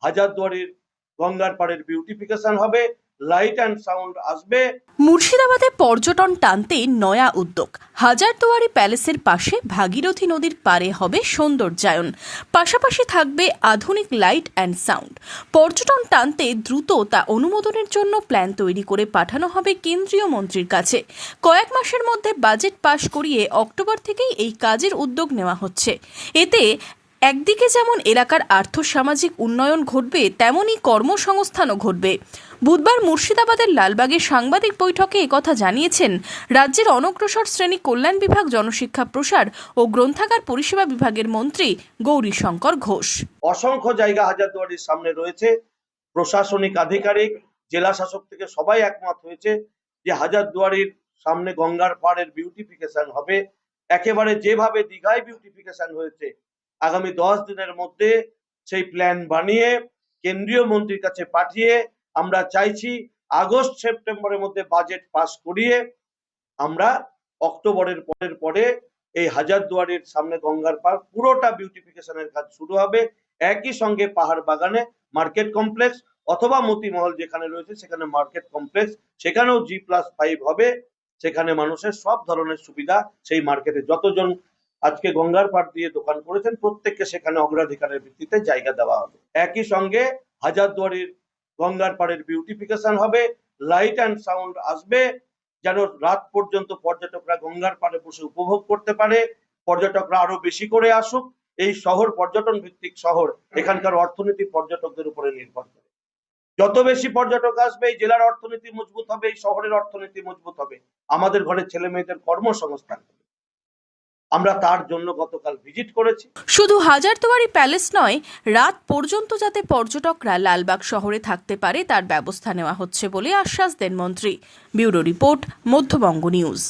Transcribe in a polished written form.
হাজারদুয়ারির গঙ্গার পাড়ের বিউটিফিকেশন হবে, লাইট অ্যান্ড সাউন্ড আসবে। মুর্শিদাবাদে পর্যটন টানতে নয়া উদ্যোগ। হাজারদুয়ারি প্যালেসের পাশে ভাগীরথী নদীর পাড়ে হবে সৌন্দর্যায়ন, পাশাপাশি থাকবে আধুনিক লাইট অ্যান্ড সাউন্ড। পর্যটন টানতে দ্রুত তা অনুমোদনের জন্য প্ল্যান তৈরি করে পাঠানো হবে কেন্দ্রীয় মন্ত্রীর কাছে। কয়েক মাসের মধ্যে বাজেট পাশ করিয়ে অক্টোবর থেকেই এই কাজের উদ্যোগ নেওয়া হচ্ছে। এতে একদিকে যেমন এলাকার আর্থসামাজিক উন্নয়ন ঘটবে, তেমনই কর্মসংস্থানও ঘটবে। বুধবার মুর্শিদাবাদের লালবাগে সাংবাদিক বৈঠকে একথা জানিয়েছেন রাজ্যের অনগ্রসর শ্রেণী কল্যাণ বিভাগ, জনশিক্ষা প্রসার ও গ্রন্থাগার পরিষেবা বিভাগের মন্ত্রী গৌরীশঙ্কর ঘোষ। অসংখ্য জায়গা হাজারদুয়ারির সামনে রয়েছে, প্রশাসনিক আধিকারিক, জেলা শাসক থেকে সবাই একমত হয়েছে যে হাজারদুয়ারির সামনে গঙ্গার পাড়ের বিউটিফিকেশন হবে। একেবারে যেভাবে দীঘায় বিউটিফিকেশন হয়েছে, আগামী 10 দিনের মধ্যে সেই প্ল্যান বানিয়ে কেন্দ্রীয় মন্ত্রীর কাছে পাঠিয়ে আমরা চাইছি আগস্ট সেপ্টেম্বরের মধ্যে বাজেট পাস করিয়ে আমরা অক্টোবরের পরে এই হাজারদুয়ারির সামনে গঙ্গার পাড় পুরোটা বিউটিফিকেশনের কাজ শুরু হবে। একই সঙ্গে পাহাড় বাগানে মার্কেট কমপ্লেক্স অথবা মতিমহল যেখানে রয়েছে সেখানে মার্কেট কমপ্লেক্স, সেখানেও G+5 হবে। সেখানে মানুষের সব ধরনের সুবিধা, সেই মার্কেটে যতজন আজকে গঙ্গার পাড় দিয়ে দোকান করেছেন প্রত্যেককে সেখানে অগ্রাধিকারের ভিত্তিতে জায়গা দেওয়া হবে। একই সঙ্গে হাজারদুয়ারির গঙ্গার পাড়ের বিউটিফিকেশন হবে, লাইট অ্যান্ড সাউন্ড আসবে, যেন রাত পর্যন্ত পর্যটকরা গঙ্গার পাড়ে বসে উপভোগ করতে পারে। পর্যটকরা আরো বেশি করে আসুক। এই শহর পর্যটন ভিত্তিক শহর, এখানকার অর্থনীতি পর্যটকদের উপরে নির্ভর করে। যত বেশি পর্যটক আসবে এই জেলার অর্থনীতি মজবুত হবে, এই শহরের অর্থনীতি মজবুত হবে, আমাদের ঘরের ছেলে মেয়েদের কর্মসংস্থান হবে। আমরা তার জন্য গতকাল ভিজিট করেছি। শুধু হাজারদুয়ারি প্যালেস নয়, রাত পর্যন্ত যাতে পর্যটকরা লালবাগ শহরে থাকতে পারে তার ব্যবস্থা নেওয়া হচ্ছে বলে আশ্বাস দেন মন্ত্রী। Bureau report, Madhyabanga news.